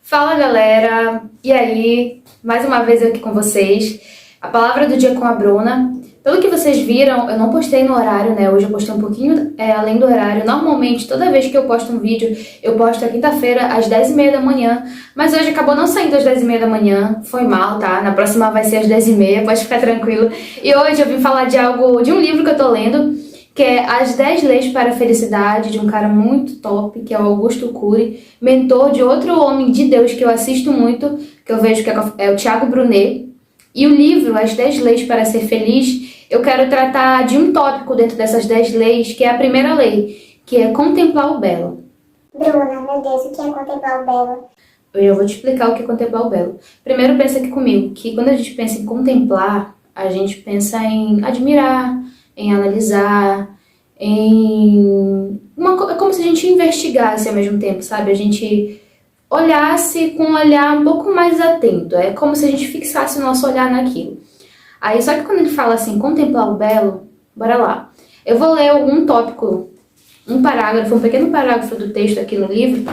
Fala galera, e aí? Mais uma vez eu aqui com vocês. A palavra do dia com a Bruna. Pelo que vocês viram, eu não postei no horário, né? Hoje eu postei um pouquinho além do horário. Normalmente, toda vez que eu posto um vídeo, eu posto a quinta-feira às 10h30 da manhã. Mas hoje acabou não saindo às 10h30 da manhã. Foi mal, tá? Na próxima vai ser às 10h30, pode ficar tranquilo. E hoje eu vim falar de um livro que eu tô lendo, que é As 10 Leis para a Felicidade, de um cara muito top, que é o Augusto Cury, mentor de outro homem de Deus que eu assisto muito, que eu vejo que é o Thiago Brunet. E o livro, As 10 Leis para Ser Feliz, eu quero tratar de um tópico dentro dessas 10 leis, que é a primeira lei, que é contemplar o belo. Bruna, meu Deus, o que é contemplar o belo? Eu vou te explicar o que é contemplar o belo. Primeiro pensa aqui comigo, que quando a gente pensa em contemplar, a gente pensa em admirar, em analisar, é como se a gente investigasse ao mesmo tempo, sabe? A gente olhasse com um olhar um pouco mais atento. É como se a gente fixasse o nosso olhar naquilo. Aí, só que quando ele fala assim, contemplar o belo, bora lá. Eu vou ler um tópico, um pequeno parágrafo do texto aqui no livro,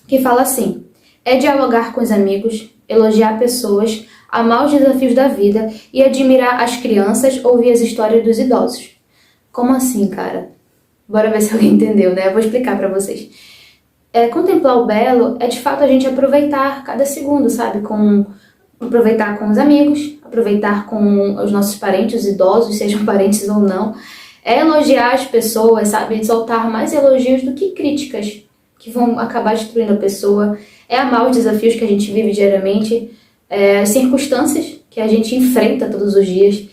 que fala assim: é dialogar com os amigos, elogiar pessoas, amar os desafios da vida e admirar as crianças, ouvir as histórias dos idosos. Como assim, cara? Bora ver se alguém entendeu, né? Eu vou explicar pra vocês. Contemplar o belo é de fato a gente aproveitar cada segundo, sabe? Aproveitar com os amigos, aproveitar com os nossos parentes idosos, sejam parentes ou não. É elogiar as pessoas, sabe? Soltar mais elogios do que críticas que vão acabar destruindo a pessoa. É amar os desafios que a gente vive diariamente, as circunstâncias que a gente enfrenta todos os dias.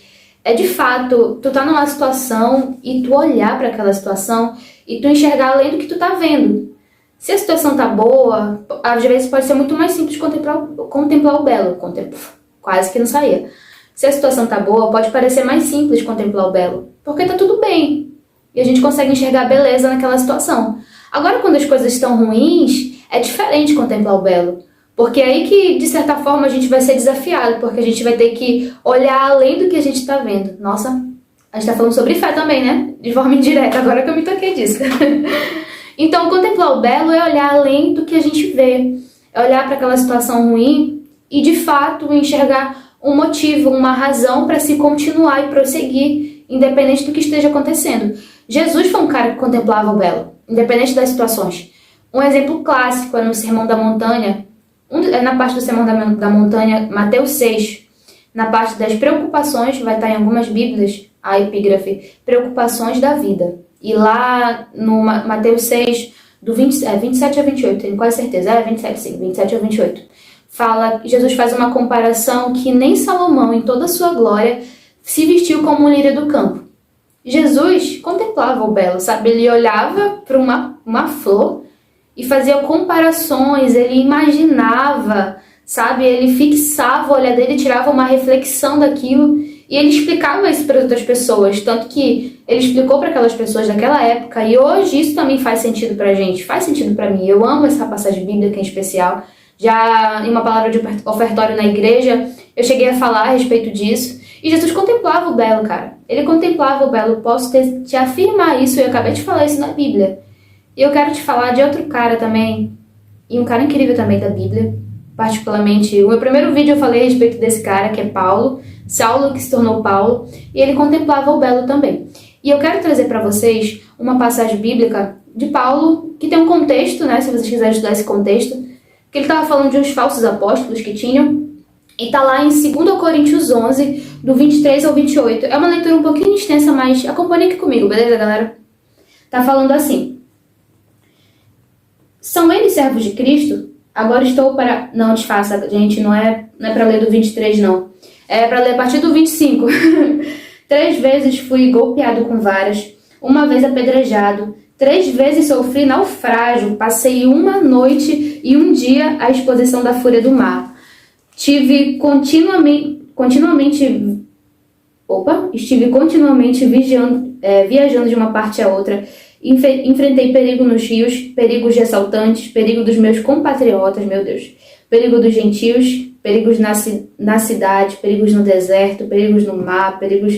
É de fato, tu tá numa situação e tu olhar para aquela situação e tu enxergar além do que tu tá vendo. Se a situação tá boa, às vezes pode ser muito mais simples contemplar o belo. Quase que não saía. Se a situação tá boa, pode parecer mais simples contemplar o belo, porque tá tudo bem. E a gente consegue enxergar a beleza naquela situação. Agora, quando as coisas estão ruins, é diferente contemplar o belo. Porque é aí que, de certa forma, a gente vai ser desafiado, porque a gente vai ter que olhar além do que a gente tá vendo. Nossa, a gente tá falando sobre fé também, né? De forma indireta, agora que eu me toquei disso. Então, contemplar o belo é olhar além do que a gente vê. É olhar para aquela situação ruim e, de fato, enxergar um motivo, uma razão para se continuar e prosseguir, independente do que esteja acontecendo. Jesus foi um cara que contemplava o belo, independente das situações. Um exemplo clássico é no Sermão da Montanha, na parte do Sermão da Montanha, Mateus 6, na parte das preocupações, vai estar em algumas bíblias, a epígrafe, preocupações da vida. E lá no Mateus 6, do 27 a 28, tenho quase certeza, 27 sim, 27 a 28, Jesus faz uma comparação que nem Salomão, em toda a sua glória, se vestiu como um lírio do campo. Jesus contemplava o belo, sabe? Ele olhava para uma flor e fazia comparações, ele imaginava, sabe? Ele fixava o olhar dele, tirava uma reflexão daquilo e ele explicava isso para outras pessoas, tanto que ele explicou para aquelas pessoas daquela época e hoje isso também faz sentido pra gente, faz sentido pra mim. Eu amo essa passagem bíblica em especial. Já em uma palavra de ofertório na igreja, eu cheguei a falar a respeito disso. E Jesus contemplava o belo, cara. Ele contemplava o belo. Posso te afirmar isso, eu acabei de falar isso na Bíblia. E eu quero te falar de outro cara também, e um cara incrível também da Bíblia. Particularmente, o meu primeiro vídeo eu falei a respeito desse cara, que é Paulo, Saulo que se tornou Paulo, e ele contemplava o belo também. E eu quero trazer para vocês uma passagem bíblica de Paulo, que tem um contexto, né, se vocês quiserem estudar esse contexto, que ele estava falando de uns falsos apóstolos que tinham, e tá lá em 2 Coríntios 11, do 23 ao 28. É uma leitura um pouquinho extensa, mas acompanhe aqui comigo, beleza, galera? Tá falando assim: são eles servos de Cristo? Agora estou para... Não, disfarça, gente, não é para ler do 23, não. É para ler a partir do 25. 3 vezes fui golpeado com varas, 1 vez apedrejado, 3 vezes sofri naufrágio, passei 1 noite e 1 dia à exposição da fúria do mar. Estive continuamente viajando de uma parte a outra. Enfrentei perigo nos rios, perigos de assaltantes, perigo dos meus compatriotas, meu Deus, perigo dos gentios, perigos na cidade, perigos no deserto, perigos no mar, perigos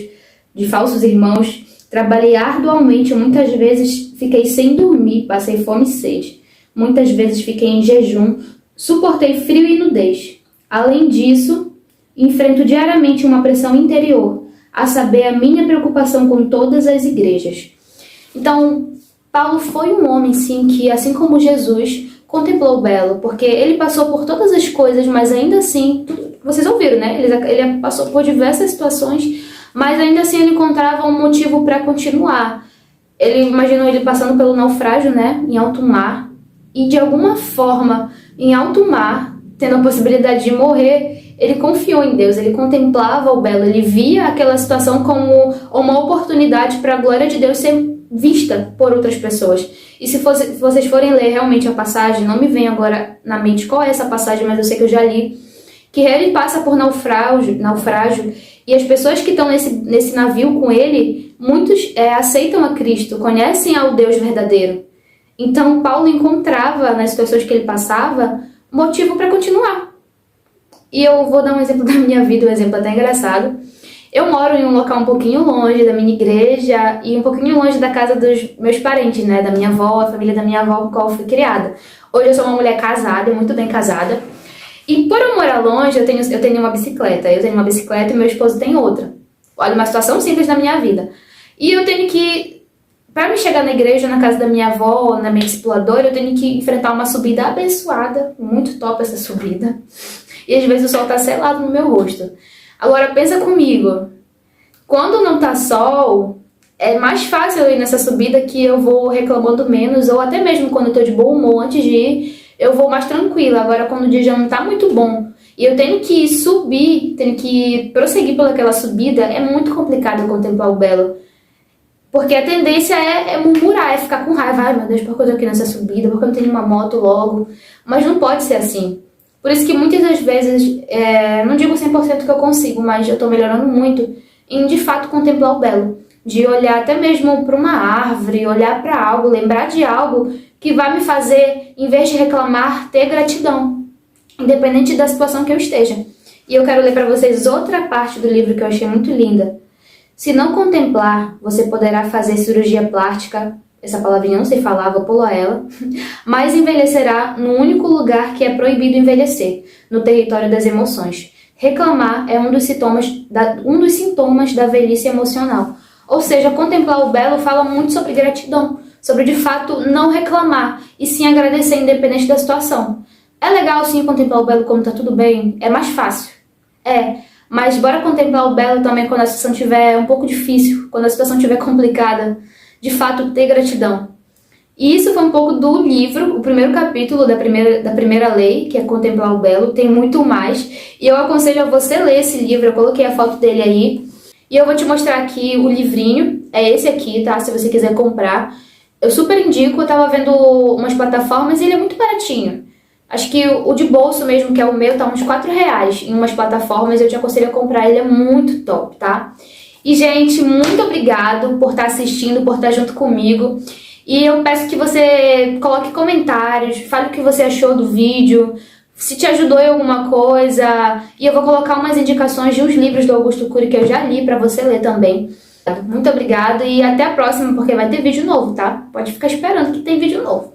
de falsos irmãos. Trabalhei arduamente, muitas vezes fiquei sem dormir, passei fome e sede. Muitas vezes fiquei em jejum, Suportei frio e nudez. Além disso, enfrento diariamente uma pressão interior, a saber, a minha preocupação com todas as igrejas. Então, Paulo foi um homem, sim, que, assim como Jesus, contemplou o belo, porque ele passou por todas as coisas, mas ainda assim, vocês ouviram, né? Ele passou por diversas situações, mas ainda assim ele encontrava um motivo para continuar. Ele imaginou ele passando pelo naufrágio, né, em alto mar, e de alguma forma, em alto mar, tendo a possibilidade de morrer, ele confiou em Deus, ele contemplava o belo, ele via aquela situação como uma oportunidade para a glória de Deus ser vista por outras pessoas. E se vocês forem ler realmente a passagem, não me vem agora na mente qual é essa passagem, mas eu sei que eu já li, que ele passa por naufrágio e as pessoas que estão nesse navio com ele, muitos aceitam a Cristo, conhecem ao Deus verdadeiro. Então Paulo encontrava nas situações que ele passava motivo para continuar. E eu vou dar um exemplo da minha vida, um exemplo até engraçado. Eu moro em um local um pouquinho longe da minha igreja e um pouquinho longe da casa dos meus parentes, né? Da minha avó, a família da minha avó com a qual eu fui criada. Hoje eu sou uma mulher casada, muito bem casada. E por eu morar longe, eu tenho uma bicicleta. Eu tenho uma bicicleta e meu esposo tem outra. Olha, uma situação simples da minha vida. E eu tenho que, para me chegar na igreja, na casa da minha avó, na minha discipuladora, eu tenho que enfrentar uma subida abençoada. Muito top essa subida. E às vezes o sol tá selado no meu rosto. Agora pensa comigo, quando não tá sol, é mais fácil eu ir nessa subida que eu vou reclamando menos, ou até mesmo quando eu tô de bom humor antes de ir, eu vou mais tranquila. Agora quando o dia já não tá muito bom e eu tenho que subir, tenho que prosseguir pelaquela subida, é muito complicado contemplar o belo. Porque a tendência é murmurar, é ficar com raiva. Ai meu Deus, por que eu tô aqui nessa subida? Por que eu não tenho uma moto logo? Mas não pode ser assim. Por isso que muitas das vezes, não digo 100% que eu consigo, mas eu tô melhorando muito em de fato contemplar o belo. De olhar até mesmo para uma árvore, olhar para algo, lembrar de algo que vai me fazer, em vez de reclamar, ter gratidão. Independente da situação que eu esteja. E eu quero ler para vocês outra parte do livro que eu achei muito linda. Se não contemplar, você poderá fazer cirurgia plástica, essa palavrinha eu não sei falar, vou pular ela, mas envelhecerá no único lugar que é proibido envelhecer, no território das emoções. Reclamar é um dos sintomas da velhice emocional. Ou seja, contemplar o belo fala muito sobre gratidão, sobre de fato não reclamar e sim agradecer independente da situação. É legal sim contemplar o belo quando tá tudo bem, é mais fácil. Mas bora contemplar o belo também quando a situação estiver um pouco difícil, quando a situação estiver complicada. De fato, ter gratidão. E isso foi um pouco do livro, o primeiro capítulo da primeira lei, que é contemplar o belo. Tem muito mais. E eu aconselho a você ler esse livro, eu coloquei a foto dele aí. E eu vou te mostrar aqui o livrinho, é esse aqui, tá? Se você quiser comprar. Eu super indico, eu tava vendo umas plataformas e ele é muito baratinho. Acho que o de bolso mesmo, que é o meu, tá uns R$4 em umas plataformas. Eu te aconselho a comprar, ele é muito top, tá? E, gente, muito obrigado por estar assistindo, por estar junto comigo. E eu peço que você coloque comentários, fale o que você achou do vídeo, se te ajudou em alguma coisa. E eu vou colocar umas indicações de uns livros do Augusto Cury que eu já li para você ler também. Muito obrigada e até a próxima, porque vai ter vídeo novo, tá? Pode ficar esperando que tem vídeo novo.